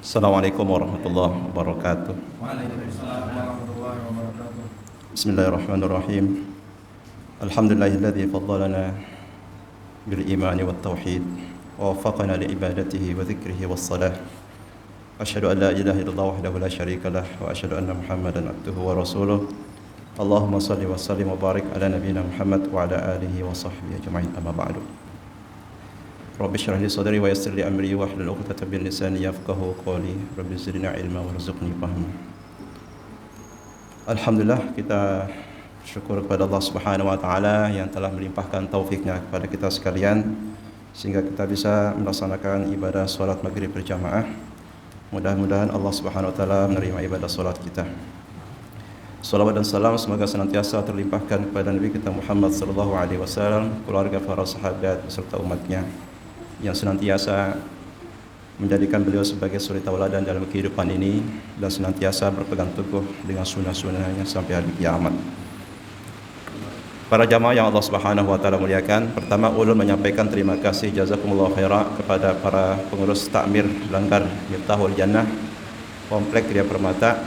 Assalamualaikum warahmatullahi wabarakatuh. Waalaikumsalam warahmatullahi wabarakatuh. Bismillahirrahmanirrahim. Alhamdulillahilladzi faddalana bil imani wat tauhid wa waffaqana li ibadatihi wa dzikrihi was salah. Asyhadu an la ilaha illallah wahdahu la syarika lah wa asyhadu anna Muhammadan abduhu wa rasuluh. Allahumma shalli wa sallim wa barik ala nabiyyina Muhammad wa ala alihi wa sahbihi ajma'in. Amma ba'du. Rabbi shrah li sadri wa yassir li amri wahlul 'uqdatam min lisani yafqahu qawli. Rabbi zidni ilma warzuqni fahma. Alhamdulillah, kita syukur kepada Allah Subhanahu wa taala yang telah melimpahkan taufiknya kepada kita sekalian sehingga kita bisa melaksanakan ibadah salat maghrib berjamaah. Mudah-mudahan Allah Subhanahu wa taala menerima ibadah salat kita. Salawat dan salam semoga senantiasa terlimpahkan kepada Nabi kita Muhammad sallallahu alaihi wasallam, keluarga, para sahabat serta umatnya yang senantiasa menjadikan beliau sebagai suri tauladan dalam kehidupan ini dan senantiasa berpegang teguh dengan sunnah-sunnahnya sampai hari kiamat. Para jamaah yang Allah Subhanahu wa taala muliakan, pertama ulun menyampaikan terima kasih jazakumullah khairah kepada para pengurus takmir Langgar Miftahul Jannah Komplek Gria Permata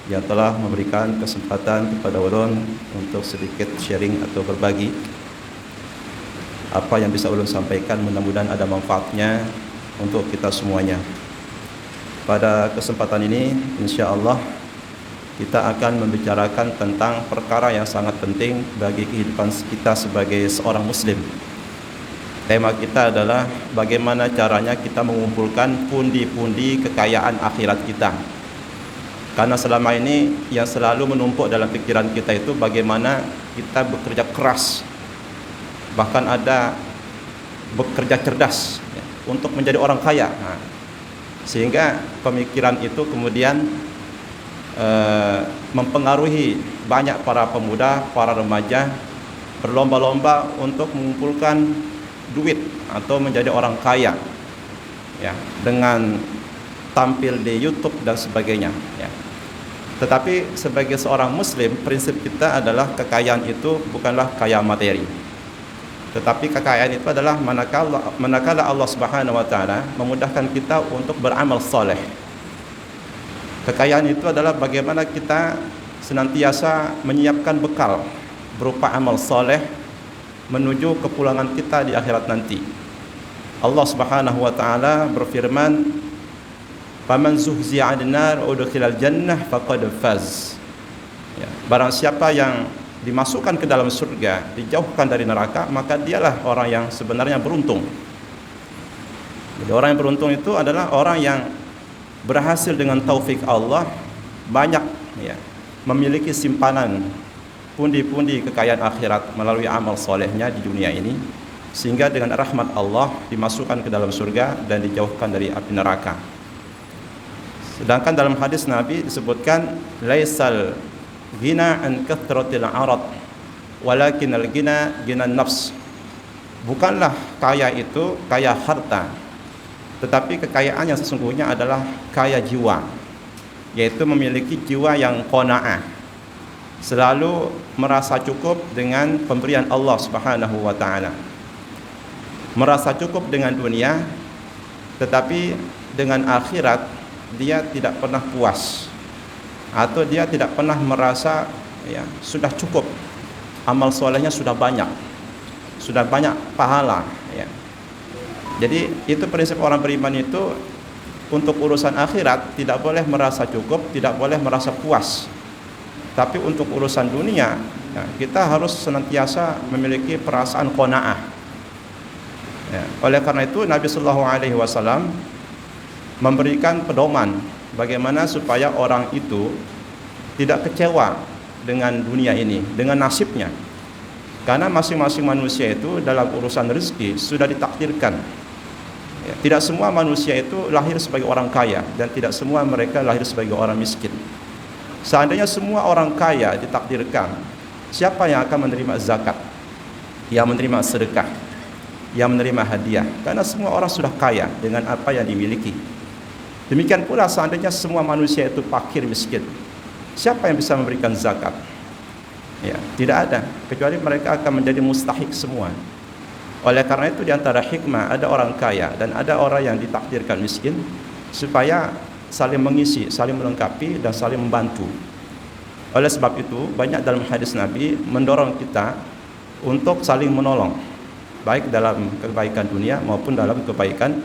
yang telah memberikan kesempatan kepada ulun untuk sedikit sharing atau berbagi apa yang bisa ulun sampaikan. Mudah-mudahan ada manfaatnya untuk kita semuanya. Pada kesempatan ini insyaallah kita akan membicarakan tentang perkara yang sangat penting bagi kehidupan kita sebagai seorang muslim. Tema kita adalah bagaimana caranya kita mengumpulkan pundi-pundi kekayaan akhirat kita. Karena selama ini yang selalu menumpuk dalam pikiran kita itu bagaimana kita bekerja keras, bahkan ada bekerja cerdas ya, untuk menjadi orang kaya. Sehingga pemikiran itu kemudian mempengaruhi banyak para pemuda, para remaja berlomba-lomba untuk mengumpulkan duit atau menjadi orang kaya ya, dengan tampil di YouTube dan sebagainya ya. Tetapi sebagai seorang muslim, prinsip kita adalah kekayaan itu bukanlah kaya materi, tetapi kekayaan itu adalah manakala Allah Subhanahu wa taala memudahkan kita untuk beramal saleh. Kekayaan itu adalah bagaimana kita senantiasa menyiapkan bekal berupa amal saleh menuju kepulangan kita di akhirat nanti. Allah Subhanahu wa taala berfirman, "Faman zuhzi'a 'anil nar wa udkhilal jannah faqad faz." Ya, barang siapa yang dimasukkan ke dalam surga, dijauhkan dari neraka, maka dialah orang yang sebenarnya beruntung. Jadi orang yang beruntung itu adalah orang yang berhasil dengan taufik Allah banyak ya, memiliki simpanan pundi-pundi kekayaan akhirat melalui amal solehnya di dunia ini, sehingga dengan rahmat Allah dimasukkan ke dalam surga dan dijauhkan dari api neraka. Sedangkan dalam hadis Nabi disebutkan, laisal ghina an kathratil arad walakinal ghina ghinan nafs. Bukanlah kaya itu kaya harta, tetapi kekayaan yang sesungguhnya adalah kaya jiwa, yaitu memiliki jiwa yang qanaah, selalu merasa cukup dengan pemberian Allah Subhanahu wa taala. Merasa cukup dengan dunia, tetapi dengan akhirat dia tidak pernah puas, atau dia tidak pernah merasa ya, sudah cukup, amal solehnya sudah banyak pahala ya. Jadi itu prinsip orang beriman itu, untuk urusan akhirat tidak boleh merasa cukup, tidak boleh merasa puas. Tapi untuk urusan dunia ya, kita harus senantiasa memiliki perasaan qanaah ya. Oleh karena itu Nabi sallallahu alaihi wasallam memberikan pedoman bagaimana supaya orang itu tidak kecewa dengan dunia ini, dengan nasibnya. Karena masing-masing manusia itu dalam urusan rezeki sudah ditakdirkan ya, tidak semua manusia itu lahir sebagai orang kaya, dan tidak semua mereka lahir sebagai orang miskin. Seandainya semua orang kaya ditakdirkan, siapa yang akan menerima zakat, yang menerima sedekah, yang menerima hadiah? Karena semua orang sudah kaya dengan apa yang dimiliki. Demikian pula seandainya semua manusia itu fakir miskin, siapa yang bisa memberikan zakat? Ya, tidak ada, kecuali mereka akan menjadi mustahik semua. Oleh karena itu di antara hikmah ada orang kaya dan ada orang yang ditakdirkan miskin, supaya saling mengisi, saling melengkapi dan saling membantu. Oleh sebab itu, banyak dalam hadis Nabi mendorong kita untuk saling menolong, baik dalam kebaikan dunia maupun dalam kebaikan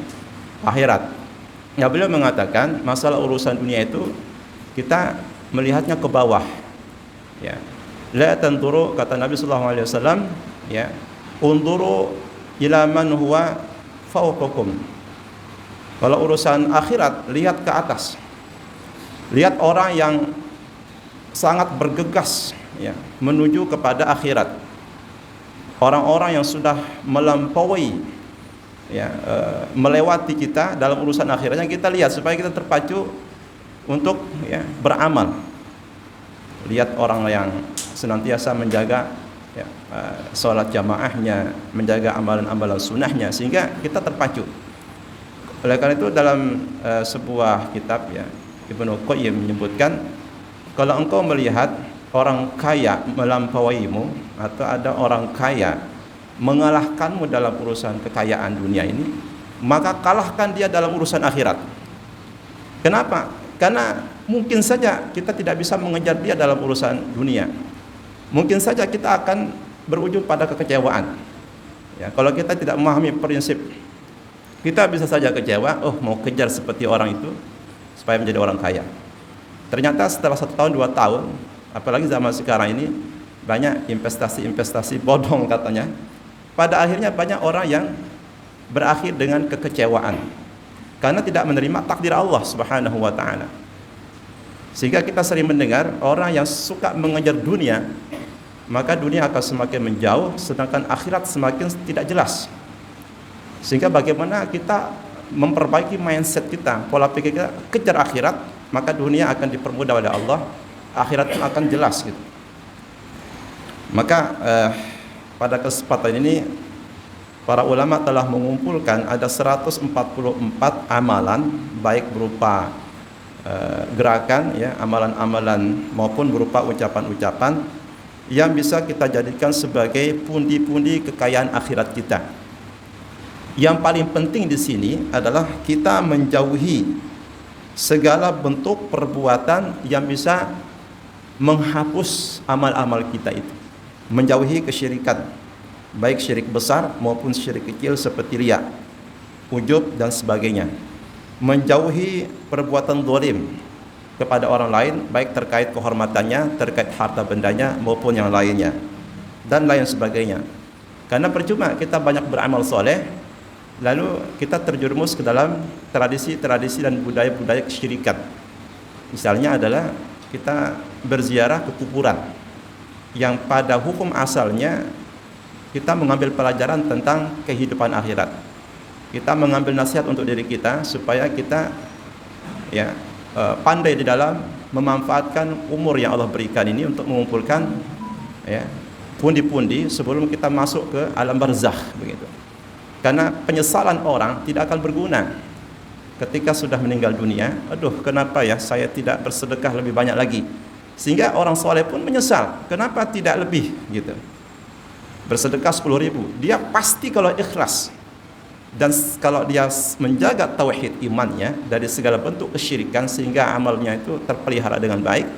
akhirat. Ya, beliau mengatakan masalah urusan dunia itu kita melihatnya ke bawah. Ya. La tanturu, kata Nabi sallallahu alaihi wasallam, ya, unduru ila man huwa fawqakum. Kalau urusan akhirat, lihat ke atas. Lihat orang yang sangat bergegas, ya, menuju kepada akhirat. Orang-orang yang sudah melampaui, ya, melewati kita dalam urusan akhiratnya, kita lihat supaya kita terpacu untuk, ya, beramal. Lihat orang yang senantiasa menjaga, ya, sholat jamaahnya, menjaga amalan-amalan sunnahnya, sehingga kita terpacu. Oleh karena itu dalam sebuah kitab, ya, Ibnu Qayyim menyebutkan, kalau engkau melihat orang kaya melampauimu atau ada orang kaya mengalahkanmu dalam urusan kekayaan dunia ini, maka kalahkan dia dalam urusan akhirat. Kenapa? Karena mungkin saja kita tidak bisa mengejar dia dalam urusan dunia. Mungkin saja kita akan berujung pada kekecewaan. Ya, kalau kita tidak memahami prinsip, kita bisa saja kecewa, mau kejar seperti orang itu supaya menjadi orang kaya. Ternyata setelah 1 tahun 2 tahun, apalagi zaman sekarang ini banyak investasi bodong katanya. Pada akhirnya banyak orang yang berakhir dengan kekecewaan karena tidak menerima takdir Allah Subhanahu wa taala. Sehingga kita sering mendengar orang yang suka mengejar dunia, maka dunia akan semakin menjauh, sedangkan akhirat semakin tidak jelas. Sehingga bagaimana kita memperbaiki mindset kita, pola pikir kita, kejar akhirat, maka dunia akan dipermudah oleh Allah, akhirat pun akan jelas gitu. Maka pada kesempatan ini para ulama telah mengumpulkan ada 144 amalan, baik berupa gerakan, ya, amalan-amalan maupun berupa ucapan-ucapan yang bisa kita jadikan sebagai pundi-pundi kekayaan akhirat kita. Yang paling penting di sini adalah kita menjauhi segala bentuk perbuatan yang bisa menghapus amal-amal kita itu. Menjauhi kesyirikan, baik syirik besar maupun syirik kecil seperti riya, ujub dan sebagainya. Menjauhi perbuatan zalim kepada orang lain, baik terkait kehormatannya, terkait harta bendanya maupun yang lainnya, dan lain sebagainya. Karena percuma kita banyak beramal soleh, lalu kita terjerumus ke dalam tradisi-tradisi dan budaya-budaya kesyirikan. Misalnya adalah kita berziarah ke kuburan, yang pada hukum asalnya kita mengambil pelajaran tentang kehidupan akhirat. Kita mengambil nasihat untuk diri kita supaya kita, ya, pandai di dalam memanfaatkan umur yang Allah berikan ini untuk mengumpulkan, ya, pundi-pundi sebelum kita masuk ke alam barzakh begitu. Karena penyesalan orang tidak akan berguna ketika sudah meninggal dunia. Kenapa ya saya tidak bersedekah lebih banyak lagi? Sehingga orang soleh pun menyesal, kenapa tidak lebih gitu. Bersedekah 10.000, dia pasti kalau ikhlas dan kalau dia menjaga tauhid imannya dari segala bentuk kesyirikan sehingga amalnya itu terpelihara dengan baik,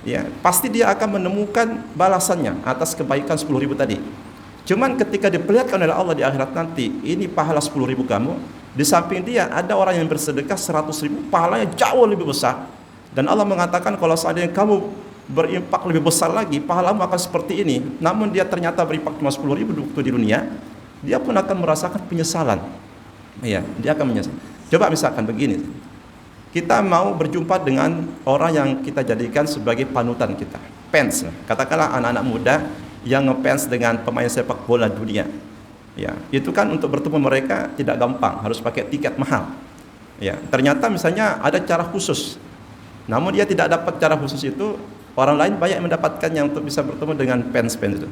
ya, pasti dia akan menemukan balasannya atas kebaikan 10.000 tadi. Cuman ketika diperlihatkan oleh Allah di akhirat nanti, ini pahala 10.000 kamu, di samping dia ada orang yang bersedekah 100.000, pahalanya jauh lebih besar. Dan Allah mengatakan kalau seandainya kamu berimpak lebih besar lagi, pahalamu akan seperti ini. Namun dia ternyata berimpak cuma 10.000 waktu di dunia, dia pun akan merasakan penyesalan. Iya, dia akan menyesal. Coba misalkan begini, kita mau berjumpa dengan orang yang kita jadikan sebagai panutan kita, fans. Katakanlah anak-anak muda yang ngefans dengan pemain sepak bola dunia. Ya, itu kan untuk bertemu mereka tidak gampang, harus pakai tiket mahal. Ya, ternyata misalnya ada cara khusus. Namun dia tidak dapat cara khusus itu, orang lain banyak mendapatkannya untuk bisa bertemu dengan fans-fans itu.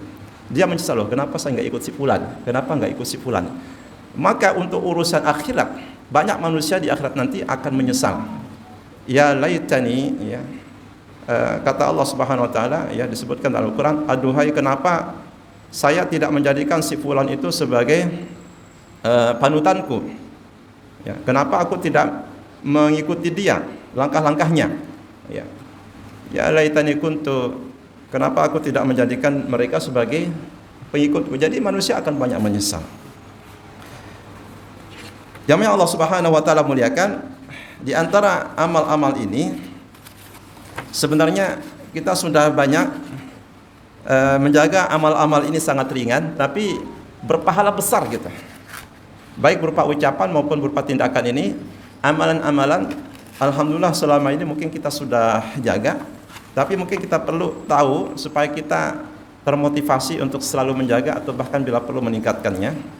Dia menyesal, loh, kenapa saya nggak ikut si fulan? Kenapa nggak ikut si fulan? Maka untuk urusan akhirat, banyak manusia di akhirat nanti akan menyesal. Ya laitani, ya, kata Allah Subhanahu wa taala, ya, disebutkan dalam Al-Qur'an, aduhai kenapa saya tidak menjadikan si fulan itu sebagai panutanku. Ya, kenapa aku tidak mengikuti dia, langkah-langkahnya. Ya. Ya laitani kuntu, kenapa aku tidak menjadikan mereka sebagai pengikutku. Jadi manusia akan banyak menyesal. Yang Allah Subhanahu wa taala muliakan, di antara amal-amal ini sebenarnya kita sudah banyak menjaga amal-amal ini sangat ringan tapi berpahala besar gitu. Baik berupa ucapan maupun berupa tindakan ini, amalan-amalan alhamdulillah selama ini mungkin kita sudah jaga, tapi mungkin kita perlu tahu supaya kita termotivasi untuk selalu menjaga atau bahkan bila perlu meningkatkannya.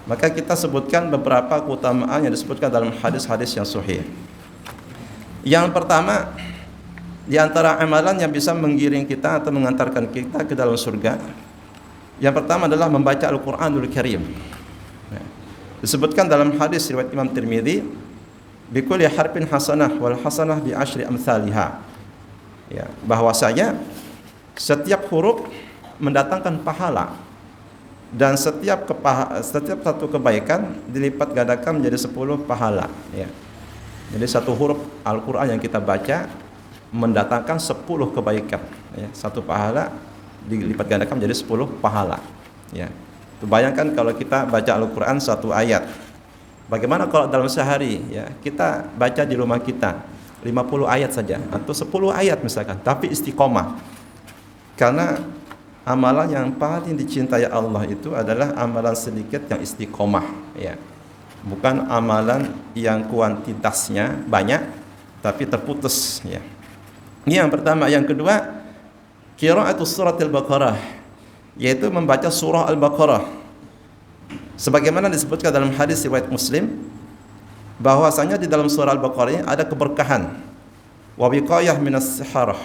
Maka kita sebutkan beberapa keutamaan yang disebutkan dalam hadis-hadis yang sahih. Yang pertama, di antara amalan yang bisa menggiring kita atau mengantarkan kita ke dalam surga, yang pertama adalah membaca Al-Quranul Karim. Disebutkan dalam hadis riwayat Imam Tirmidzi, bikulli harfin hasanah wal hasanah bi asyri amsalihha. Ya, bahwasanya setiap huruf mendatangkan pahala dan setiap satu kebaikan dilipat gandakan menjadi 10 pahala, ya. Jadi satu huruf Al-Qur'an yang kita baca mendatangkan 10 kebaikan, ya. Satu pahala dilipat gandakan menjadi 10 pahala, ya. Bayangkan kalau kita baca Al-Qur'an satu ayat. Bagaimana kalau dalam sehari, ya, kita baca di rumah kita 50 ayat saja atau 10 ayat misalkan, tapi istiqomah. Karena amalan yang paling dicintai Allah itu adalah amalan sedikit yang istiqomah, ya. Bukan amalan yang kuantitasnya banyak tapi terputus, ya. Ini yang pertama. Yang kedua, qiraatus surat Al-Baqarah, yaitu membaca surah Al-Baqarah. Sebagaimana disebutkan dalam hadis riwayat Muslim, bahwasanya di dalam surah Al-Baqarah ini ada keberkahan, wa wiqayah minas siharah,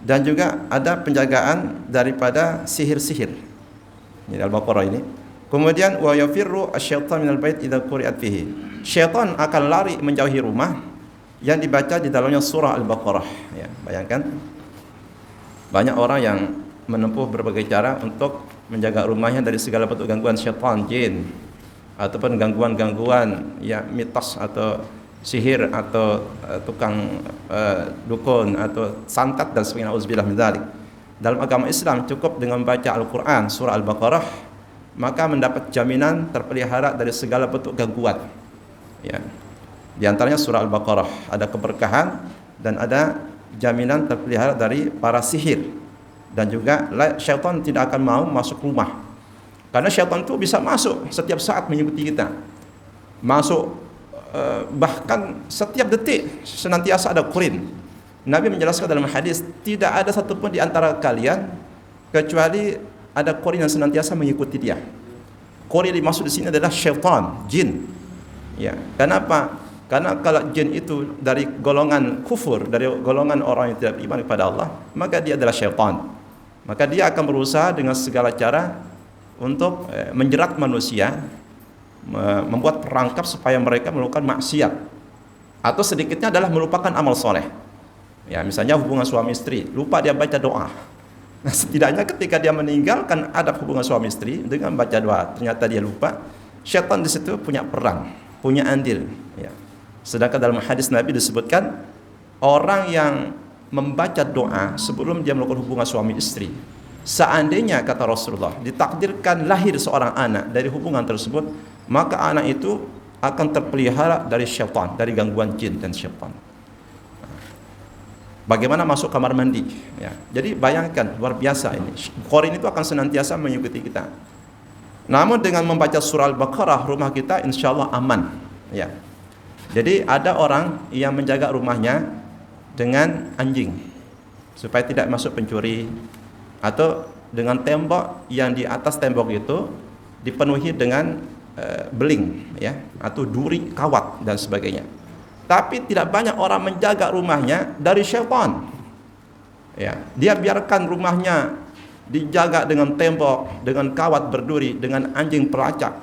dan juga ada penjagaan daripada sihir-sihir. Ini Al-Baqarah ini. Kemudian wa yafirru asy-syaitan minal bait idza quri'at fihi. Syaitan akan lari menjauhi rumah yang dibaca di dalamnya surah Al-Baqarah, ya. Bayangkan banyak orang yang menempuh berbagai cara untuk menjaga rumahnya dari segala bentuk gangguan syaitan, jin, ataupun gangguan-gangguan, ya, mitos atau sihir atau tukang dukun atau santet dan sebagainya. Auzubillah min dzalik. Dalam agama Islam cukup dengan membaca Al-Qur'an surah Al-Baqarah maka mendapat jaminan terpelihara dari segala bentuk gangguan, ya. Di antaranya surah Al-Baqarah ada keberkahan dan ada jaminan terpelihara dari para sihir, dan juga syaitan tidak akan mau masuk rumah, karena syaitan itu bisa masuk setiap saat mengikuti kita, masuk bahkan setiap detik senantiasa ada qarin. Nabi menjelaskan dalam hadis, tidak ada satupun di antara kalian kecuali ada qarin yang senantiasa mengikuti dia. Qarin yang dimaksud di sini adalah syaitan, jin. Ya, kenapa? Karena kalau jin itu dari golongan kufur, dari golongan orang yang tidak beriman kepada Allah, maka dia adalah syaitan. Maka dia akan berusaha dengan segala cara untuk menjerat manusia, membuat perangkap supaya mereka melakukan maksiat, atau sedikitnya adalah melupakan amal soleh. Ya, misalnya hubungan suami istri, lupa dia baca doa. Nah, setidaknya ketika dia meninggalkan adab hubungan suami istri dengan baca doa, ternyata dia lupa. Syaitan di situ punya peran, punya andil, ya. Sedangkan dalam hadis Nabi disebutkan orang yang membaca doa sebelum dia melakukan hubungan suami istri, seandainya kata Rasulullah ditakdirkan lahir seorang anak dari hubungan tersebut, maka anak itu akan terpelihara dari syaitan, dari gangguan jin dan syaitan. Bagaimana masuk kamar mandi, ya. Jadi bayangkan, luar biasa ini. Qarin itu akan senantiasa mengikuti kita. Namun dengan membaca surah Al-Baqarah, rumah kita insya Allah aman, ya. Jadi ada orang yang menjaga rumahnya dengan anjing supaya tidak masuk pencuri, atau dengan tembok yang di atas tembok itu dipenuhi dengan beling, ya, atau duri kawat dan sebagainya. Tapi tidak banyak orang menjaga rumahnya dari syaitan, ya. Dia biarkan rumahnya dijaga dengan tembok, dengan kawat berduri, dengan anjing pelacak,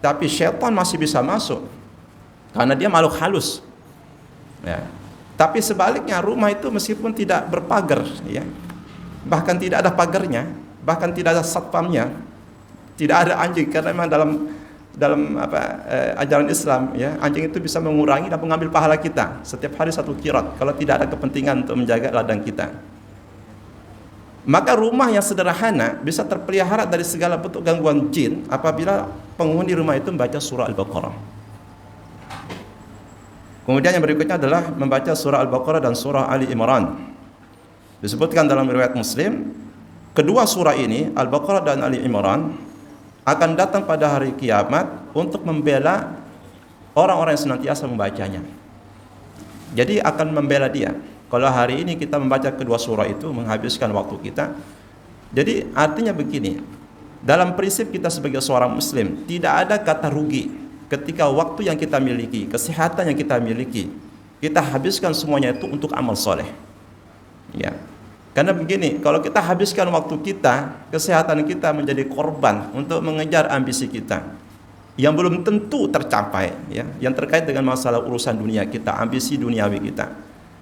tapi syaitan masih bisa masuk karena dia makhluk halus, ya. Tapi sebaliknya rumah itu meskipun tidak berpagar, ya, bahkan tidak ada pagarnya, bahkan tidak ada satpamnya, tidak ada anjing, karena memang dalam ajaran Islam, ya, anjing itu bisa mengurangi dan mengambil pahala kita setiap hari 1 qirat kalau tidak ada kepentingan untuk menjaga ladang kita. Maka rumah yang sederhana bisa terpelihara dari segala bentuk gangguan jin apabila penghuni rumah itu membaca surah Al-Baqarah. Kemudian yang berikutnya adalah membaca surah Al-Baqarah dan surah Ali Imran. Disebutkan dalam riwayat Muslim, kedua surah ini, Al-Baqarah dan Ali Imran, akan datang pada hari kiamat untuk membela orang-orang yang senantiasa membacanya. Jadi akan membela dia. Kalau hari ini kita membaca kedua surah itu menghabiskan waktu kita. Jadi artinya begini, dalam prinsip kita sebagai seorang muslim, tidak ada kata rugi ketika waktu yang kita miliki, kesehatan yang kita miliki, kita habiskan semuanya itu untuk amal soleh. Ya. Karena begini, kalau kita habiskan waktu kita, kesehatan kita menjadi korban untuk mengejar ambisi kita yang belum tentu tercapai, ya, yang terkait dengan masalah urusan dunia kita, ambisi duniawi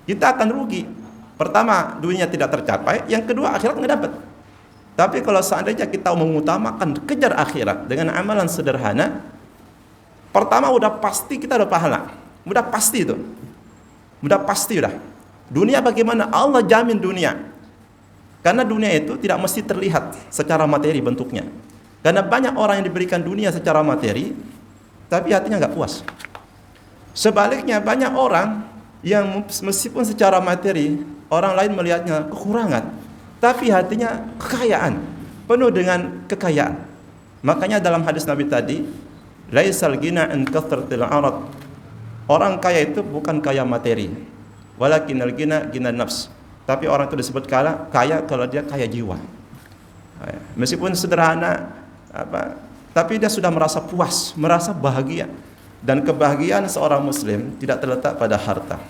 kita akan rugi. Pertama, dunia tidak tercapai, yang kedua akhirat nggak dapat. Tapi kalau seandainya kita mengutamakan kejar akhirat dengan amalan sederhana, pertama udah pasti kita ada pahala, udah pasti itu, udah pasti udah. Dunia bagaimana? Allah jamin dunia. Karena dunia itu tidak mesti terlihat secara materi bentuknya. Karena banyak orang yang diberikan dunia secara materi, tapi hatinya nggak puas. Sebaliknya banyak orang yang meskipun secara materi orang lain melihatnya kekurangan, tapi hatinya kekayaan, penuh dengan kekayaan. Makanya dalam hadis Nabi tadi, laisal ghina an kathratil arad. Orang kaya itu bukan kaya materi, walakinal ghina ghina nafs. Tapi orang itu disebut kaya kalau dia kaya jiwa. Meskipun sederhana, tapi dia sudah merasa puas, merasa bahagia. Dan kebahagiaan seorang muslim tidak terletak pada harta.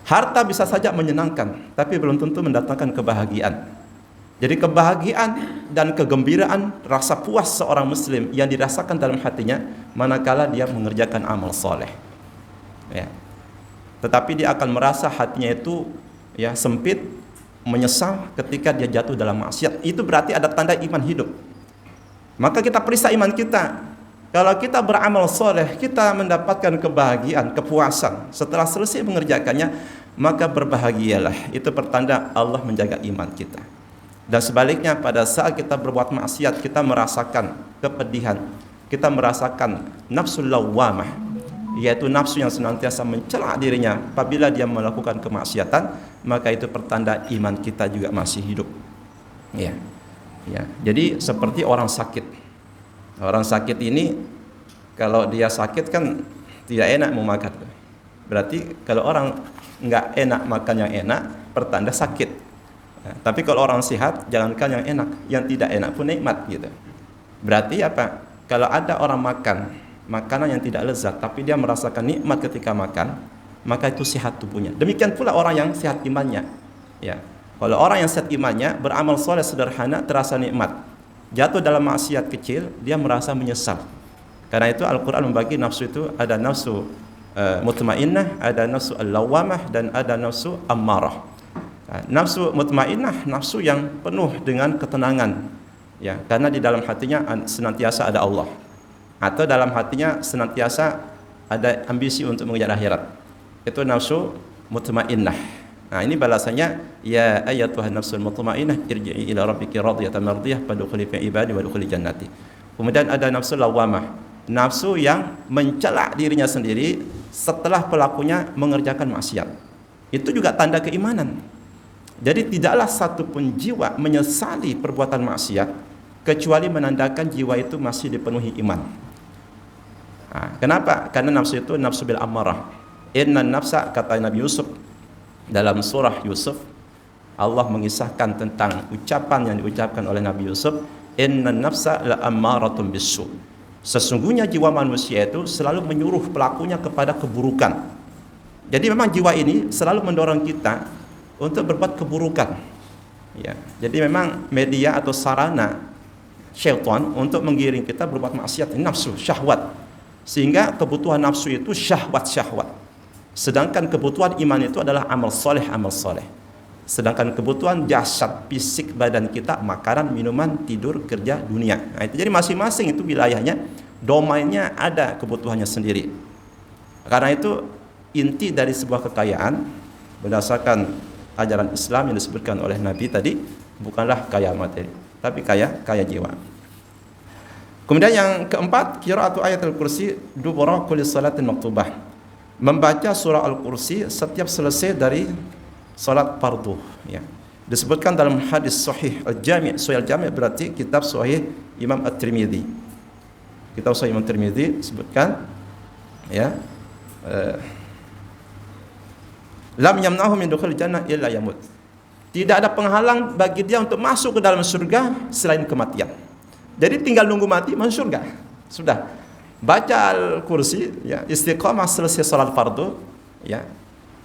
Harta bisa saja menyenangkan, tapi belum tentu mendatangkan kebahagiaan. Jadi kebahagiaan dan kegembiraan, rasa puas seorang muslim yang dirasakan dalam hatinya manakala dia mengerjakan amal soleh. Ya. Tetapi dia akan merasa hatinya itu sempit, menyesal ketika dia jatuh dalam maksiat. Itu berarti ada tanda iman hidup. Maka kita periksa iman kita. Kalau kita beramal soleh, kita mendapatkan kebahagiaan, kepuasan. Setelah selesai mengerjakannya, maka berbahagialah. Itu pertanda Allah menjaga iman kita. Dan sebaliknya, pada saat kita berbuat maksiat, kita merasakan kepedihan, kita merasakan nafsul lawwamah, yaitu nafsu yang senantiasa mencela dirinya. Apabila dia melakukan kemaksiatan, maka itu pertanda iman kita juga masih hidup. Ya. Jadi seperti orang sakit. Orang sakit ini kalau dia sakit kan tidak enak mau makan. Berarti kalau orang nggak enak makan yang enak, pertanda sakit. Tapi kalau orang sehat, jangankan yang enak, yang tidak enak pun nikmat gitu. Berarti apa? Kalau ada orang makan makanan yang tidak lezat, tapi dia merasakan nikmat ketika makan, maka itu sehat tubuhnya. Demikian pula orang yang sehat imannya. Ya. Kalau orang yang sehat imannya, beramal soleh sederhana, terasa nikmat. Jatuh dalam maksiat kecil, dia merasa menyesal. Karena itu Al-Quran membagi nafsu itu, ada nafsu mutmainnah, ada nafsu al-lawwamah, dan ada nafsu ammarah. Nafsu mutmainnah, nafsu yang penuh dengan ketenangan. Ya, karena di dalam hatinya senantiasa ada Allah. Atau dalam hatinya senantiasa ada ambisi untuk mengejar akhirat. Itu nafsu mutmainnah. Nah, ini balasannya, ya ayyatuhan nafsul mutmainnah irji'i ila rabbiki radiyatan mardiyah fadkhuli fi ibadi wadkhuli jannati. Kemudian ada nafsu lawwamah, nafsu yang mencela dirinya sendiri setelah pelakunya mengerjakan maksiat. Itu juga tanda keimanan. Jadi tidaklah satu pun jiwa menyesali perbuatan maksiat kecuali menandakan jiwa itu masih dipenuhi iman. Nah, kenapa? Karena nafsu itu nafsu bil ammarah. Inna nafsa, kata Nabi Yusuf dalam surah Yusuf, Allah mengisahkan tentang ucapan yang diucapkan oleh Nabi Yusuf, inna nafsa la ammaratun bisu. Sesungguhnya jiwa manusia itu selalu menyuruh pelakunya kepada keburukan. Jadi memang jiwa ini selalu mendorong kita untuk berbuat keburukan. Ya, jadi memang media atau sarana syaitan untuk menggiring kita berbuat maksiat, nafsu, syahwat. Sehingga kebutuhan nafsu itu syahwat-syahwat. Sedangkan kebutuhan iman itu adalah amal soleh, amal soleh. Sedangkan kebutuhan jasad, fisik badan kita, makanan, minuman, tidur, kerja, dunia. Nah, itu jadi masing-masing itu wilayahnya domainnya ada kebutuhannya sendiri. Karena itu inti dari sebuah kekayaan berdasarkan ajaran Islam yang disebutkan oleh Nabi tadi bukanlah kaya materi, tapi kaya jiwa. Kemudian yang keempat, qira'atu ayatul kursi dubura kulli salatin maktubah. Membaca surah Al-Kursi setiap selesai dari salat fardu, ya. Disebutkan dalam hadis sahih Al-Jami'. Sahih Al-Jami' berarti kitab sahih Imam At-Tirmidzi. Kitab sahih Imam At-Tirmidzi sebutkan, ya, lam yamna'hu min dukhul jannah illa yamut. Tidak ada penghalang bagi dia untuk masuk ke dalam surga selain kematian. Jadi tinggal nunggu mati masuk surga. Sudah. Baca Al-Kursi, ya, istiqamah selesai salat fardu, ya.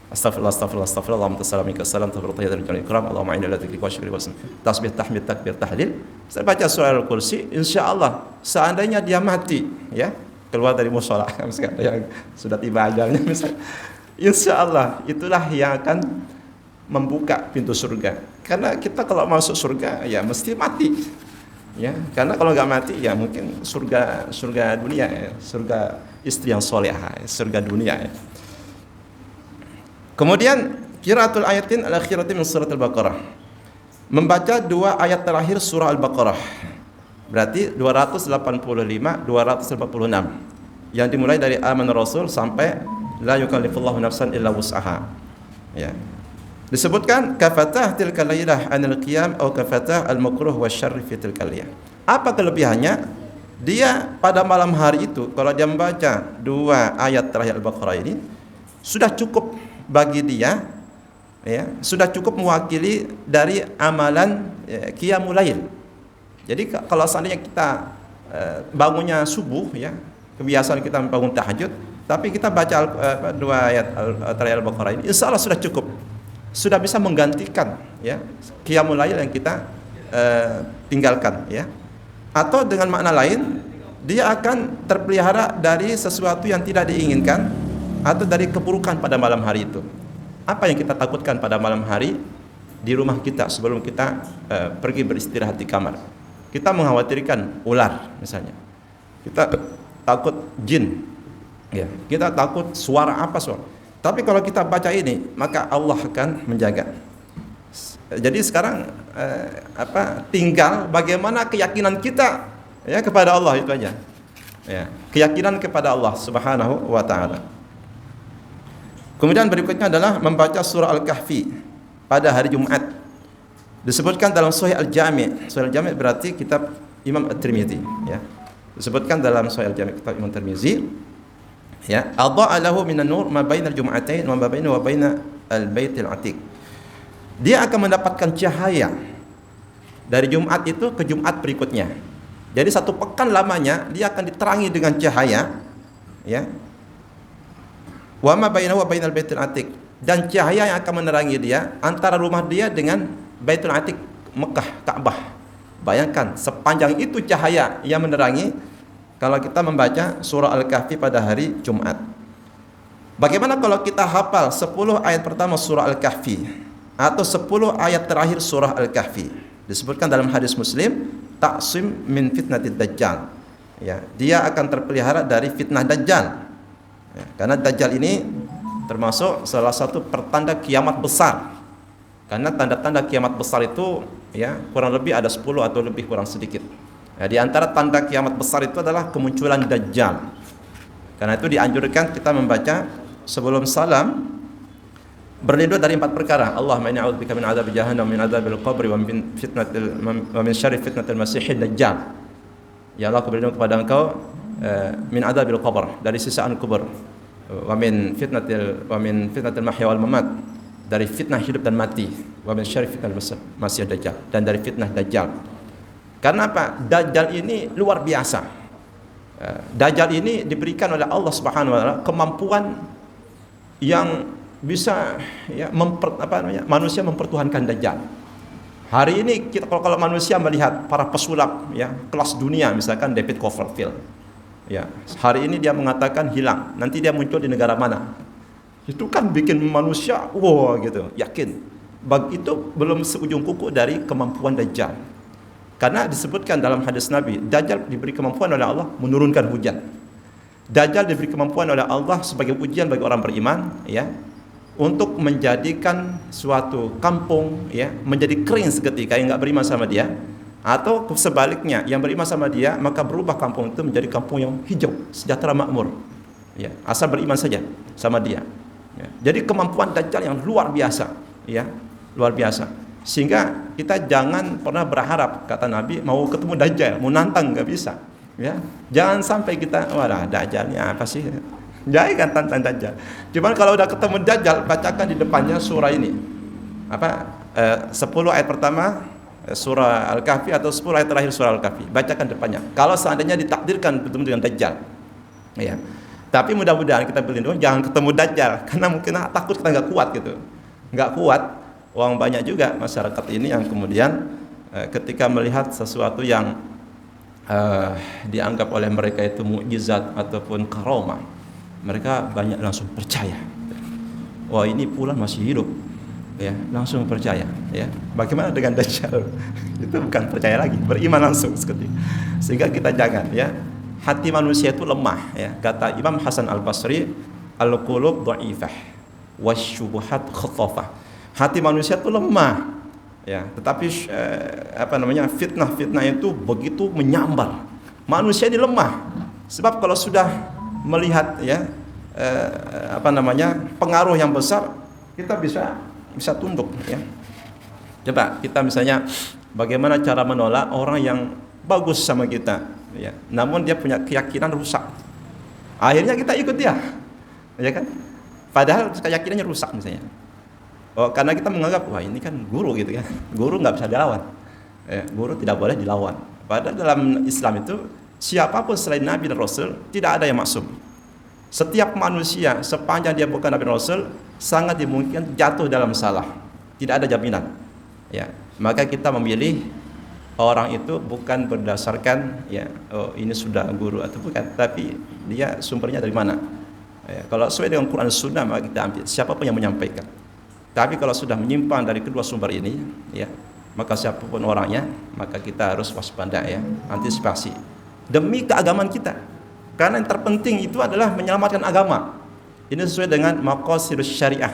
Astagfirullah, astagfirullah, astagfirullah, Allahumma tassalamika salam, tahiyyatan minal ikram, Allahumma inna la dzikrika wa syukrika wa tasbih, tahmid, takbir, tahlil. Saya baca surah Al-Kursi, insyaallah seandainya dia mati, ya, keluar dari mushola, misalkan yang sudah tiba ajalnya, misalkan, insyaallah itulah yang akan membuka pintu surga. Karena kita kalau masuk surga ya mesti mati, ya. Karena kalau nggak mati ya mungkin surga dunia, ya. Surga istri yang solehah, surga dunia, ya. Kemudian qiraatul ayatin al-akhirati min surat Al-Baqarah. Membaca 2 ayat terakhir surah Al-Baqarah. Berarti 285, 286. Yang dimulai dari amanah Rasul sampai la yukallifullahu nafsan illa wus'aha. Ya. Disebutkan kafatah tilkal lailah anil qiyam atau kafatah al-makruh wasyarr fi tilkal lailah. Apa kelebihannya? Dia pada malam hari itu kalau dia membaca 2 ayat terakhir Al-Baqarah ini sudah cukup bagi dia, ya, sudah cukup mewakili dari amalan qiyamul lail. Jadi kalau seandainya kita bangunnya subuh, ya, kebiasaan kita bangun tahajud, tapi kita baca 2 ayat terakhir Al-Baqarah ini, insya Allah sudah cukup, sudah bisa menggantikan, ya, qiyamul lail yang kita tinggalkan, ya. Atau dengan makna lain, dia akan terpelihara dari sesuatu yang tidak diinginkan atau dari keburukan pada malam hari itu. Apa yang kita takutkan pada malam hari di rumah kita sebelum kita pergi beristirahat di kamar? Kita mengkhawatirkan ular misalnya. Kita takut jin. Ya, kita takut suara apa suara. Tapi kalau kita baca ini, maka Allah akan menjaga. Jadi sekarang tinggal bagaimana keyakinan kita, ya, kepada Allah, itu aja. Ya, keyakinan kepada Allah Subhanahu wa taala. Kemudian berikutnya adalah membaca surah Al-Kahfi pada hari Jumat. Disebutkan dalam Sahih Al-Jami'. Sahih Al-Jami' berarti kitab Imam At-Tirmidzi, ya. Disebutkan dalam Sahih Al-Jami' kitab Imam At-Tirmidzi, ya, adha'a lahu minan nur ma bainal jum'atain wa ma bainahu wa baina al-baitil atiq. Dia akan mendapatkan cahaya dari Jumat itu ke Jumat berikutnya. Jadi 1 pekan lamanya dia akan diterangi dengan cahaya, ya. Wa ma bainahu wa bainal baitil atiq, dan cahaya yang akan menerangi dia antara rumah dia dengan Baitul Atiq, Mekah, Ka'bah. Bayangkan sepanjang itu cahaya yang menerangi kalau kita membaca surah Al-Kahfi pada hari Jumat. Bagaimana kalau kita hafal 10 ayat pertama surah Al-Kahfi atau 10 ayat terakhir surah Al-Kahfi? Disebutkan dalam hadis Muslim, ta'sim min fitnatid dajjal. Ya, dia akan terpelihara dari fitnah Dajjal. Ya, karena Dajjal ini termasuk salah satu pertanda kiamat besar. Karena tanda-tanda kiamat besar itu, ya, kurang lebih ada 10 atau lebih kurang sedikit. Ya, di antara tanda kiamat besar itu adalah kemunculan Dajjal. Karena itu dianjurkan kita membaca sebelum salam berlindung dari 4 perkara. Allahumma inni a'udzubika min adzabi jahannam, min adzabil qabri, wa min syarri fitnatil masiihid dajjal. Ya Allah, aku berlindung kepada Engkau min adzabil qabr, dari siksaan kubur, wa min fitnatil mahya wal mamat, dari fitnah hidup dan mati, wa min syarri fitnatil masiihid dajjal, dan dari fitnah dajjal. Karena apa? Dajjal ini luar biasa. Dajjal ini diberikan oleh Allah Subhanahu wa taala kemampuan yang bisa, ya, manusia mempertuhankan Dajjal. Hari ini kita kalau manusia melihat para pesulap, ya, kelas dunia, misalkan David Copperfield, ya, hari ini dia mengatakan hilang, nanti dia muncul di negara mana, itu kan bikin manusia wow gitu, yakin. Itu belum seujung kuku dari kemampuan Dajjal. Karena disebutkan dalam hadis Nabi, Dajjal diberi kemampuan oleh Allah menurunkan hujan. Dajjal diberi kemampuan oleh Allah sebagai ujian bagi orang beriman, ya, untuk menjadikan suatu kampung, ya, menjadi kering seketika yang nggak beriman sama dia, atau sebaliknya yang beriman sama dia maka berubah kampung itu menjadi kampung yang hijau, sejahtera, makmur, ya, asal beriman saja sama dia. Ya. Jadi kemampuan Dajjal yang luar biasa, ya, luar biasa. Sehingga kita jangan pernah berharap, kata Nabi, mau ketemu Dajjal, mau nantang, nggak bisa. Ya, jangan sampai kita, walah Dajjalnya apa sih? Jangan tantang Dajjal. Cuman kalau udah ketemu Dajjal, bacakan di depannya surah ini. Apa? 10 ayat pertama surah Al-Kahfi atau 10 ayat terakhir surah Al-Kahfi. Bacakan depannya. Kalau seandainya ditakdirkan bertemu dengan Dajjal. Ya. Tapi mudah-mudahan kita berlindung jangan ketemu Dajjal, karena mungkin takut kita nggak kuat gitu. Nggak kuat. Uang banyak juga masyarakat ini yang kemudian ketika melihat sesuatu yang dianggap oleh mereka itu mukjizat ataupun karamah, mereka banyak langsung percaya. Wah, ini pula masih hidup, ya, langsung percaya. Ya, bagaimana dengan Dajjal? Itu bukan percaya lagi, beriman langsung seperti. Sehingga kita jangan, ya, hati manusia itu lemah, ya. Kata Imam Hasan Al-Basri, al-qulub dha'ifah wasyubuhat khathafah. Hati manusia itu lemah, ya, tetapi fitnah-fitnah itu begitu menyambar. Manusia ini lemah, sebab kalau sudah melihat, ya, pengaruh yang besar, kita bisa tunduk, ya. Coba kita misalnya bagaimana cara menolak orang yang bagus sama kita, ya, namun dia punya keyakinan rusak. Akhirnya kita ikut dia, ya kan? Padahal keyakinannya rusak misalnya. Oh, karena kita menganggap, wah ini kan guru gitu kan. Guru nggak bisa dilawan. Ya, guru tidak boleh dilawan. Padahal dalam Islam itu siapapun selain Nabi dan Rasul tidak ada yang maksum. Setiap manusia sepanjang dia bukan Nabi dan Rasul sangat dimungkinkan jatuh dalam salah. Tidak ada jaminan. Ya, maka kita memilih orang itu bukan berdasarkan, ya, oh ini sudah guru atau bukan, tapi dia sumbernya dari mana. Ya, kalau sesuai dengan Quran dan Sunnah maka kita ambil siapapun yang menyampaikan. Tapi kalau sudah menyimpang dari kedua sumber ini, ya, maka siapapun orangnya, maka kita harus waspada, ya, antisipasi demi keagamaan kita. Karena yang terpenting itu adalah menyelamatkan agama. Ini sesuai dengan maqasidus syariah.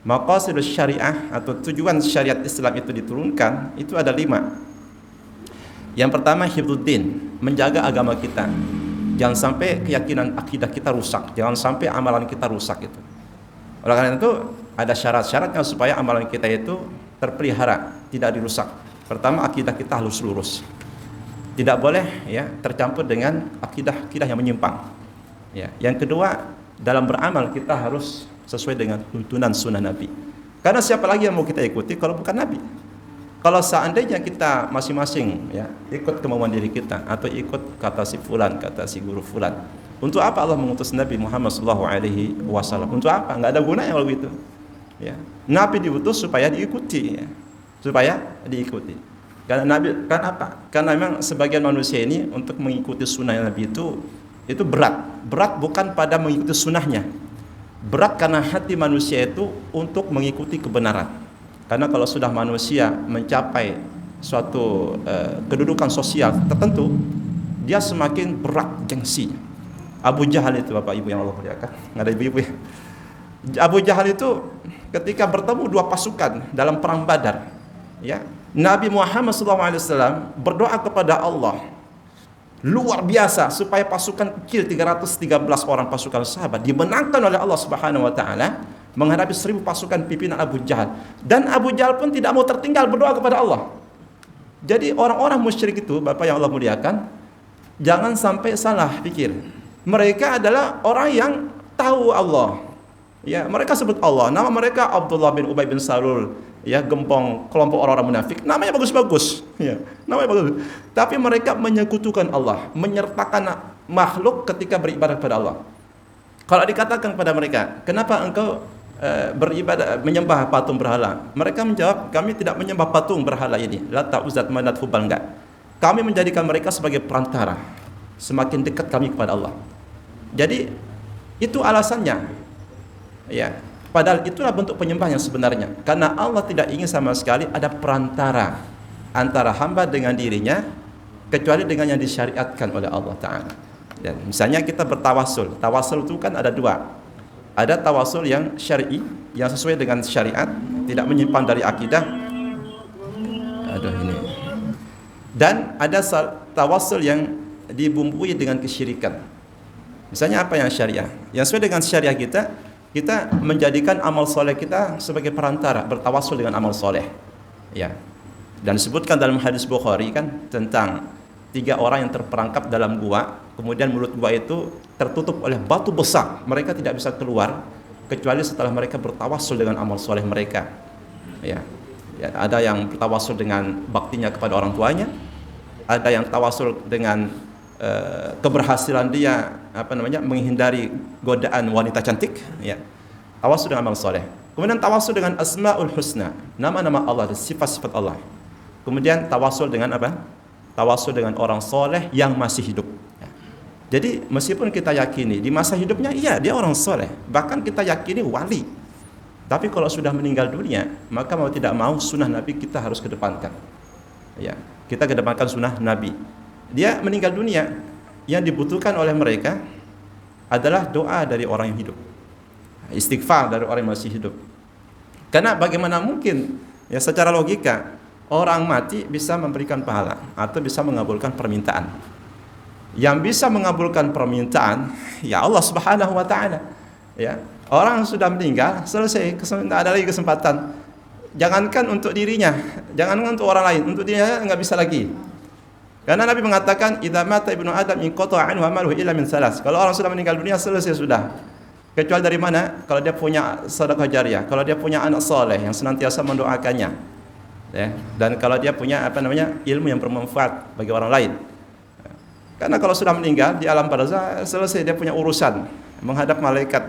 Maqasidus syariah atau tujuan syariat Islam itu diturunkan itu ada 5. Yang pertama hifdzuddin, menjaga agama kita. Jangan sampai keyakinan akidah kita rusak, jangan sampai amalan kita rusak itu. Oleh karena itu ada syarat-syaratnya supaya amalan kita itu terpelihara, tidak dirusak. Pertama, akidah kita harus lurus. Tidak boleh, ya, tercampur dengan akidah yang menyimpang. Ya. Yang kedua, dalam beramal kita harus sesuai dengan tuntunan sunnah Nabi. Karena siapa lagi yang mau kita ikuti kalau bukan Nabi? Kalau seandainya kita masing-masing, ya, ikut kemauan diri kita atau ikut kata si fulan, kata si guru fulan, untuk apa Allah mengutus Nabi Muhammad SAW? Untuk apa? Nggak ada gunanya kalau begitu. Ya. Nabi diutus supaya diikuti, ya. Supaya diikuti. Karena Nabi, kan apa? Karena memang sebagian manusia ini untuk mengikuti sunnah Nabi itu berat. Berat bukan pada mengikuti sunnahnya. Berat karena hati manusia itu untuk mengikuti kebenaran. Karena kalau sudah manusia mencapai suatu kedudukan sosial tertentu, dia semakin berat gengsinya. Abu Jahal itu, Bapak Ibu yang Allah muliakan, nggak ada ibu-ibu ya. Abu Jahal itu ketika bertemu 2 pasukan dalam perang Badar, ya, Nabi Muhammad SAW berdoa kepada Allah luar biasa supaya pasukan kecil 313 orang pasukan sahabat dimenangkan oleh Allah Subhanahu wa taala menghadapi 1000 pasukan pimpinan Abu Jahal. Dan Abu Jahal pun tidak mau tertinggal berdoa kepada Allah. Jadi orang-orang musyrik itu, Bapak yang Allah muliakan, jangan sampai salah pikir. Mereka adalah orang yang tahu Allah. Ya, mereka sebut Allah. Nama mereka Abdullah bin Ubay bin Salul, ya, gembong kelompok orang-orang munafik. Namanya bagus-bagus, ya. Namanya bagus. Tapi mereka menyekutukan Allah, menyertakan makhluk ketika beribadah kepada Allah. Kalau dikatakan kepada mereka, "Kenapa engkau beribadah menyembah patung berhala?" Mereka menjawab, "Kami tidak menyembah patung berhala ini. Lat, Uzat, Manat, Hubal, enggak. Kami menjadikan mereka sebagai perantara. Semakin dekat kami kepada Allah." Jadi itu alasannya, ya. Padahal itulah bentuk penyembahan yang sebenarnya. Karena Allah tidak ingin sama sekali ada perantara antara hamba dengan dirinya kecuali dengan yang disyariatkan oleh Allah Ta'ala. Dan misalnya kita bertawasul. Tawasul itu kan ada dua. Ada tawasul yang syar'i, yang sesuai dengan syariat, tidak menyimpan dari akidah. Aduh ini. Dan ada tawasul yang dibumbui dengan kesyirikan. Misalnya apa yang syariah? Yang sesuai dengan syariah kita menjadikan amal soleh kita sebagai perantara, bertawasul dengan amal soleh. Ya. Dan disebutkan dalam hadis Bukhari kan tentang 3 orang yang terperangkap dalam gua, kemudian mulut gua itu tertutup oleh batu besar. Mereka tidak bisa keluar kecuali setelah mereka bertawasul dengan amal soleh mereka. Ya. Ya, ada yang bertawasul dengan baktinya kepada orang tuanya, ada yang tawasul dengan keberhasilan dia menghindari godaan wanita cantik, ya. Tawasul dengan amal soleh. Kemudian tawasul dengan asmaul husna, nama-nama Allah dan sifat-sifat Allah. Kemudian tawasul dengan apa? Tawasul dengan orang soleh yang masih hidup, ya. Jadi meskipun kita yakini di masa hidupnya iya dia orang soleh, bahkan kita yakini wali, tapi kalau sudah meninggal dunia, maka mau tidak mau sunnah Nabi kita harus kedepankan, ya. Kita kedepankan sunnah Nabi. Dia meninggal dunia, yang dibutuhkan oleh mereka adalah doa dari orang yang hidup, istighfar dari orang yang masih hidup. Karena bagaimana mungkin ya secara logika orang mati bisa memberikan pahala atau bisa mengabulkan permintaan. Yang bisa mengabulkan permintaan ya Allah Subhanahu wa taala. Ya, orang sudah meninggal, selesai, tidak ada lagi kesempatan. Jangankan untuk dirinya, jangankan untuk orang lain, untuk dirinya enggak bisa lagi. Karena Nabi mengatakan, "Idza mata ibnu Adam inqata'a anhu amaluhu illa min salas." Kalau orang sudah meninggal dunia selesai sudah. Kecuali dari mana? Kalau dia punya sedekah jariyah, kalau dia punya anak soleh yang senantiasa mendoakannya. Ya, dan kalau dia punya ilmu yang bermanfaat bagi orang lain. Karena kalau sudah meninggal di alam barzakh selesai, dia punya urusan menghadap malaikat,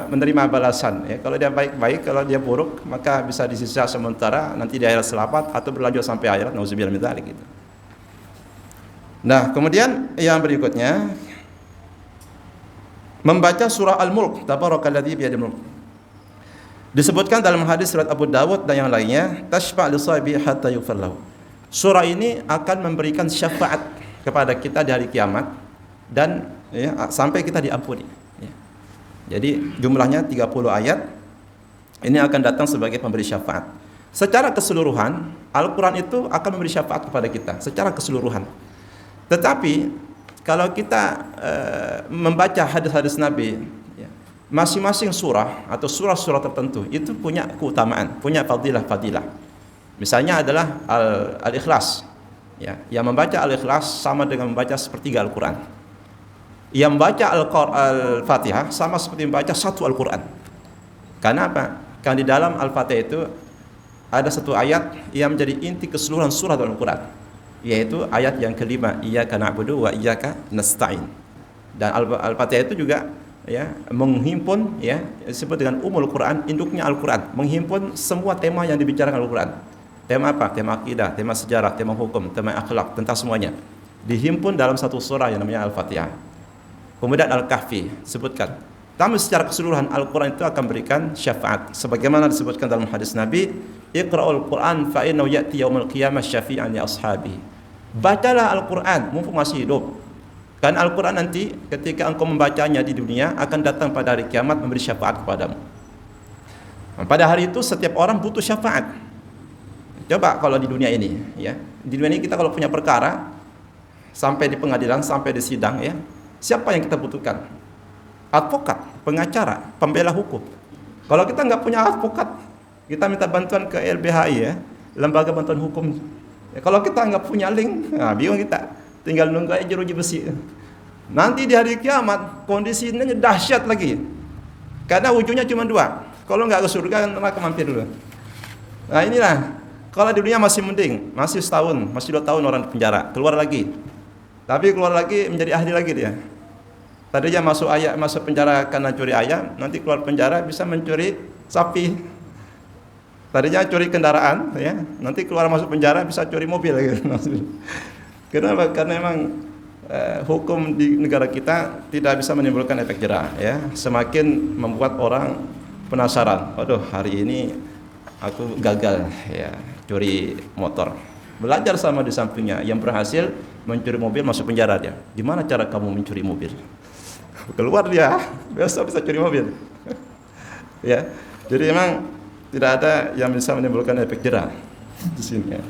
menerima balasan. Ya, kalau dia baik-baik, kalau dia buruk maka bisa disisa sementara, nanti di akhirat selamat atau berlanjut sampai akhirat. Nauzubillah min dzalik gitu. Nah, kemudian yang berikutnya membaca surah Al-Mulk, tabarakalladzi biyadihil mulk. Disebutkan dalam hadis riwayat Abu Dawud dan yang lainnya, tashfa' li sahibi hatta yughfar lahu. Surah ini akan memberikan syafaat kepada kita di hari kiamat dan ya, sampai kita diampuni. Ya. Jadi jumlahnya 30 ayat. Ini akan datang sebagai pemberi syafaat. Secara keseluruhan, Al-Quran itu akan memberi syafaat kepada kita secara keseluruhan. Tetapi kalau kita membaca hadis-hadis Nabi, ya, masing-masing surah atau surah-surah tertentu itu punya keutamaan, punya fadilah-fadilah. Misalnya adalah Al-Ikhlas. Ya, yang membaca Al-Ikhlas sama dengan membaca sepertiga Al-Quran. Yang membaca Al-Fatihah sama seperti membaca satu Al-Quran. Karena apa? Karena di dalam Al-Fatihah itu ada satu ayat yang menjadi inti keseluruhan surah Al-Quran, yaitu ayat yang kelima, iyyaka na'budu wa iyyaka nasta'in. Dan Al-Fatihah itu juga ya menghimpun, ya disebut dengan Ummul Quran, induknya Al-Quran, menghimpun semua tema yang dibicarakan Al-Quran. Tema apa? Tema akidah, tema sejarah, tema hukum, tema akhlak, tentang semuanya dihimpun dalam satu surah yang namanya Al-Fatihah. Kemudian Al-Kahfi sebutkan. Tapi secara keseluruhan Al-Quran itu akan berikan syafaat sebagaimana disebutkan dalam hadis Nabi, Iqra'ul Quran fa innahu ya'ti yaumil qiyamah syafi'an li ashabi. Bacalah Al-Quran mumpung masih hidup. Karena Al-Quran nanti ketika engkau membacanya di dunia akan datang pada hari kiamat memberi syafaat kepadamu. Nah, pada hari itu setiap orang butuh syafaat. Coba kalau di dunia ini, ya. Di dunia ini kita kalau punya perkara sampai di pengadilan, sampai di sidang, ya. Siapa yang kita butuhkan? Advokat, pengacara, pembela hukum. Kalau kita nggak punya advokat, kita minta bantuan ke LBHI, ya, Lembaga Bantuan Hukum. Ya, kalau kita nggak punya link, nah, bingung kita. Tinggal nunggu aja jeruji besi. Nanti di hari kiamat kondisinya dahsyat lagi. Karena ujungnya cuma dua. Kalau nggak ke surga, neraka mampir dulu. Nah inilah. Kalau di dunia masih mending, masih setahun, masih 2 tahun orang di penjara, keluar lagi. Tapi keluar lagi menjadi ahli lagi dia. Tadinya masuk penjara karena curi ayam, nanti keluar penjara bisa mencuri sapi. Tadinya curi kendaraan, ya, nanti keluar masuk penjara bisa curi mobil gitu. Kenapa? Karena memang hukum di negara kita tidak bisa menimbulkan efek jerah, ya. Semakin membuat orang penasaran. Waduh, hari ini aku gagal, ya, curi motor. belajar sama di sampingnya. Yang berhasil mencuri mobil masuk penjara dia. Gimana cara kamu mencuri mobil? Keluar dia, besok bisa curi mobil. Ya, jadi memang tidak ada yang bisa menimbulkan efek jerah di sini. Ya.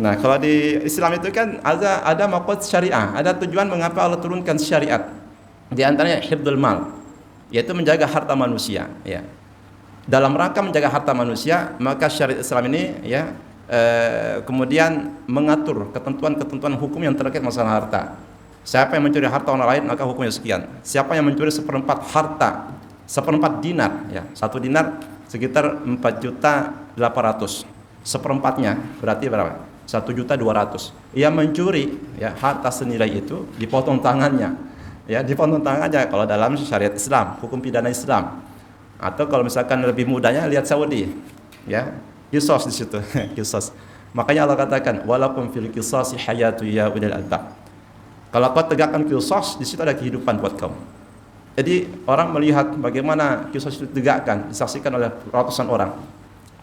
Nah, kalau di Islam itu kan ada maqsad syariah, ada tujuan mengapa Allah turunkan syariat. Di antaranya hifdzul mal, yaitu menjaga harta manusia. Ya. Dalam rangka menjaga harta manusia, maka syariat Islam ini ya kemudian mengatur ketentuan-ketentuan hukum yang terkait masalah harta. Siapa yang mencuri harta orang lain maka hukumnya sekian. Siapa yang mencuri seperempat harta, seperempat dinar, ya, 1 dinar sekitar 4.800.000. Seperempatnya berarti berapa? 1.200.000. Ia mencuri ya harta senilai itu dipotong tangannya. Ya, dipotong tangannya kalau dalam syariat Islam, hukum pidana Islam. Atau kalau misalkan lebih mudahnya lihat Saudi, ya. Qisas di situ, qisas. Makanya Allah katakan, "Walakum fil qisasi hayatu ya ulil albab." Kalau kau tegakkan qisas, di situ ada kehidupan buat kamu. Jadi orang melihat bagaimana qisas itu ditegakkan, disaksikan oleh ratusan orang.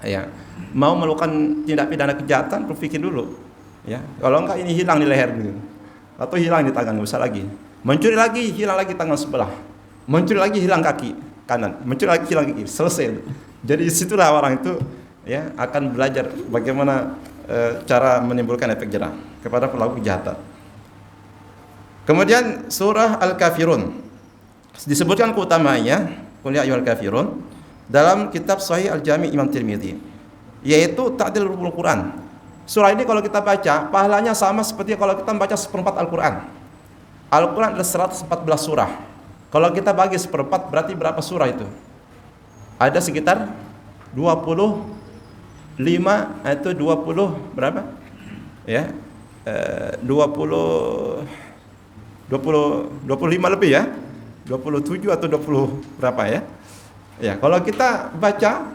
Ya. Mau melakukan tindak pidana kejahatan, berpikir dulu. Ya. Kalau enggak ini hilang di leher gitu. Atau hilang di tangan, enggak usah lagi. Mencuri lagi, hilang lagi tangan sebelah. Mencuri lagi, hilang kaki kanan. Mencuri lagi, hilang kaki. Selesai. Jadi disitulah orang itu ya akan belajar bagaimana cara menimbulkan efek jerah kepada pelaku kejahatan. Kemudian surah Al-Kafirun disebutkan keutamaannya, qul ya ayyuhal kafirun, dalam kitab Sahih Al-Jami' Imam Tirmidzi, yaitu ta'dil Al-Quran. Surah ini kalau kita baca, pahalanya sama seperti kalau kita membaca seperempat Al-Quran. Al-Quran ada 114 surah. Kalau kita bagi seperempat berarti berapa surah itu? Ada sekitar 25 atau 20 berapa? Ya. 25 lebih ya. 27 atau 20 berapa ya? Ya, kalau kita baca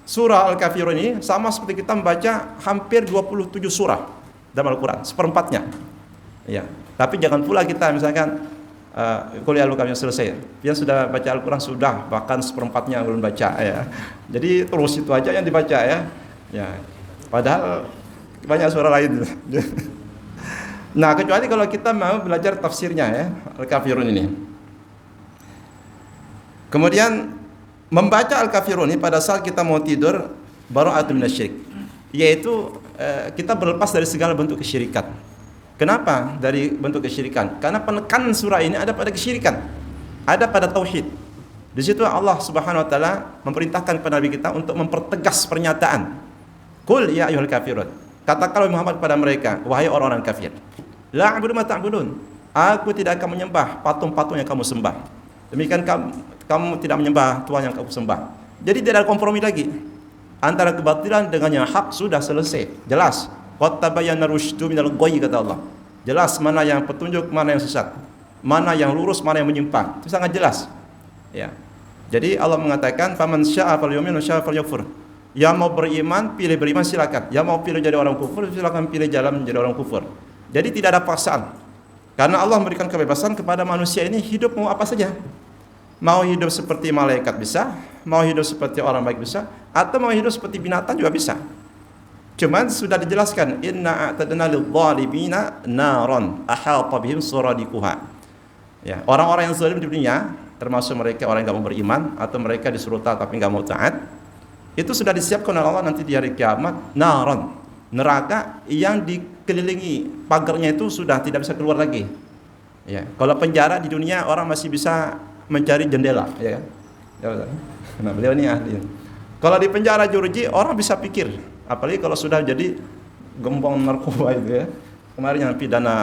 surah Al-Kafirun ini sama seperti kita membaca hampir 27 surah dalam Al-Quran, seperempatnya. Ya. Tapi jangan pula kita misalkan kuliah Al-Kafirun selesai, dia sudah baca Al-Quran sudah bahkan seperempatnya belum baca ya. Jadi terus itu aja yang dibaca ya. Ya, padahal banyak surah lain. Nah, kecuali kalau kita mau belajar tafsirnya ya, Al-Kafirun ini. Kemudian membaca Al-Kafirun ini pada saat kita mau tidur bara'atun minasyirik, yaitu kita berlepas dari segala bentuk kesyirikan. Kenapa dari bentuk kesyirikan? Karena penekanan surah ini ada pada kesyirikan, ada pada tauhid. Di situ Allah Subhanahu wa taala memerintahkan kepada Nabi kita untuk mempertegas pernyataan. Qul ya ayyuhal kafirun. Katakanlah Muhammad pada mereka, wahai orang-orang kafir. La a'budu ma ta'budun. Aku tidak akan menyembah patung-patung yang kamu sembah. Demikian kamu tidak menyembah Tuhan yang kamu sembah. Jadi tidak ada kompromi lagi. Antara kebatilan dengan yang hak sudah selesai. Jelas. Qad tabayyana rusydu minal ghayy, kata Allah. Jelas mana yang petunjuk, mana yang sesat. Mana yang lurus, mana yang menyimpang. Itu sangat jelas. Ya. Jadi Allah mengatakan faman syaa'a falyu'min wa syaa'a falyakfur. Yang mau beriman, pilih beriman silakan. Yang mau pilih jadi orang kufur, silakan pilih jalan menjadi orang kufur. Jadi tidak ada paksaan. Karena Allah memberikan kebebasan kepada manusia ini hidup mau apa saja. Mau hidup seperti malaikat bisa, mau hidup seperti orang baik bisa, atau mau hidup seperti binatang juga bisa. Cuman sudah dijelaskan, inna a'tadna lidh-dhalimina naron ahata bihim suradiquha. Ya, orang-orang yang zalim di dunia, termasuk mereka orang yang enggak mau beriman atau mereka disuruh taat tapi enggak mau taat, itu sudah disiapkan oleh Allah nanti di hari kiamat, naron, neraka yang dikelilingi pagarnya itu sudah tidak bisa keluar lagi. Ya, kalau penjara di dunia orang masih bisa mencari jendela, ya kan? Nah, beliau ini ahli. Kalau di penjara Jurji orang bisa pikir, apalagi kalau sudah jadi gembong narkoba itu ya. Kemarin yang pidana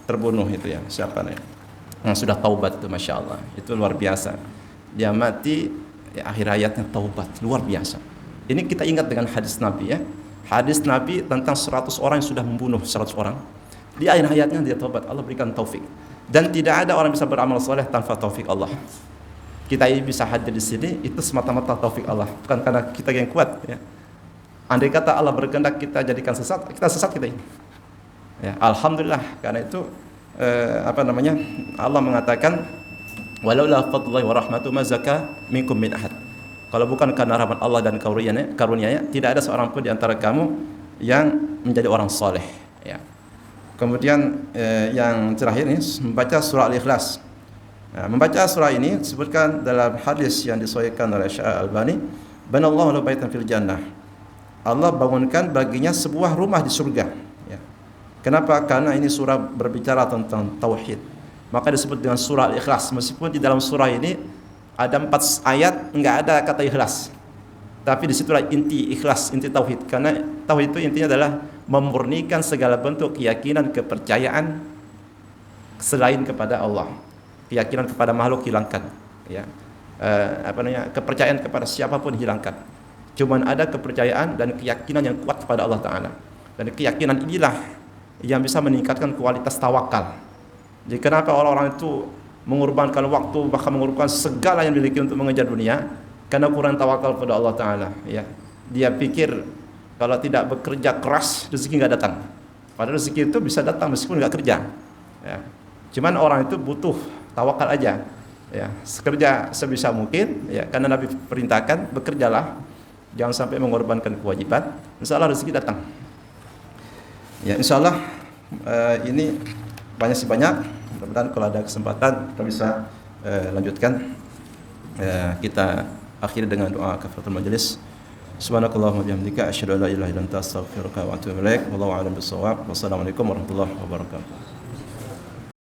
terbunuh itu ya, siapa nih? Yang sudah taubat itu, masya Allah, itu luar biasa. Dia mati, ya, akhir hayatnya taubat, luar biasa. Ini kita ingat dengan hadis Nabi ya. Hadis Nabi tentang 100 orang yang sudah membunuh 100 orang. Di akhir hayatnya dia taubat, Allah berikan taufik. Dan tidak ada orang bisa beramal soleh tanpa taufik Allah. Kita ini bisa hadir di sini itu semata-mata taufik Allah, bukan karena kita yang kuat. Ya. Andai kata Allah berkehendak kita jadikan sesat, kita sesat kita ini. Ya, alhamdulillah karena itu Allah mengatakan walaula fadlullahi wa rahmatuhu ma zaka minkum min ahad. Kalau bukan karena rahmat Allah dan karunia-Nya, tidak ada seorang pun di antara kamu yang menjadi orang soleh. Ya. Kemudian yang terakhir ini membaca surah Al-Ikhlas. Nah, membaca surah ini disebutkan dalam hadis yang disahihkan oleh Syekh Al-Albani, "Banallahu lahu baitan fil jannah." Allah bangunkan baginya sebuah rumah di surga. Ya. Kenapa? Karena ini surah berbicara tentang tauhid. Maka disebut dengan surah Al-Ikhlas. Meskipun di dalam surah ini ada 4 ayat enggak ada kata ikhlas. Tapi disitulah inti ikhlas, inti tauhid. Karena tauhid itu intinya adalah memurnikan segala bentuk keyakinan, kepercayaan selain kepada Allah. Keyakinan kepada makhluk hilangkan, ya. Kepercayaan kepada siapapun hilangkan. Cuman ada kepercayaan dan keyakinan yang kuat kepada Allah Ta'ala. Dan keyakinan inilah yang bisa meningkatkan kualitas tawakal. Jadi kenapa orang-orang itu mengorbankan waktu, bahkan mengorbankan segala yang dimiliki untuk mengejar dunia? Karena kurang tawakal pada Allah Ta'ala, ya. Dia pikir kalau tidak bekerja keras rezeki nggak datang. Padahal rezeki itu bisa datang meskipun nggak kerja, ya. Cuman orang itu butuh tawakal aja, ya. Kerja sebisa mungkin, ya. Karena Nabi perintahkan bekerjalah, jangan sampai mengorbankan kewajiban. Insya Allah rezeki datang. Ya, insya Allah ini banyak. Mudah-mudahan kalau ada kesempatan kita bisa lanjutkan. Kita akhiri dengan doa kafaratul majelis. Subhanakallahumma bihamdika asyhadu an la ilaha illa anta astaghfiruka wa atubu ilaik. Wallahu a'lam bissawab. Wassalamualaikum warahmatullahi wabarakatuh.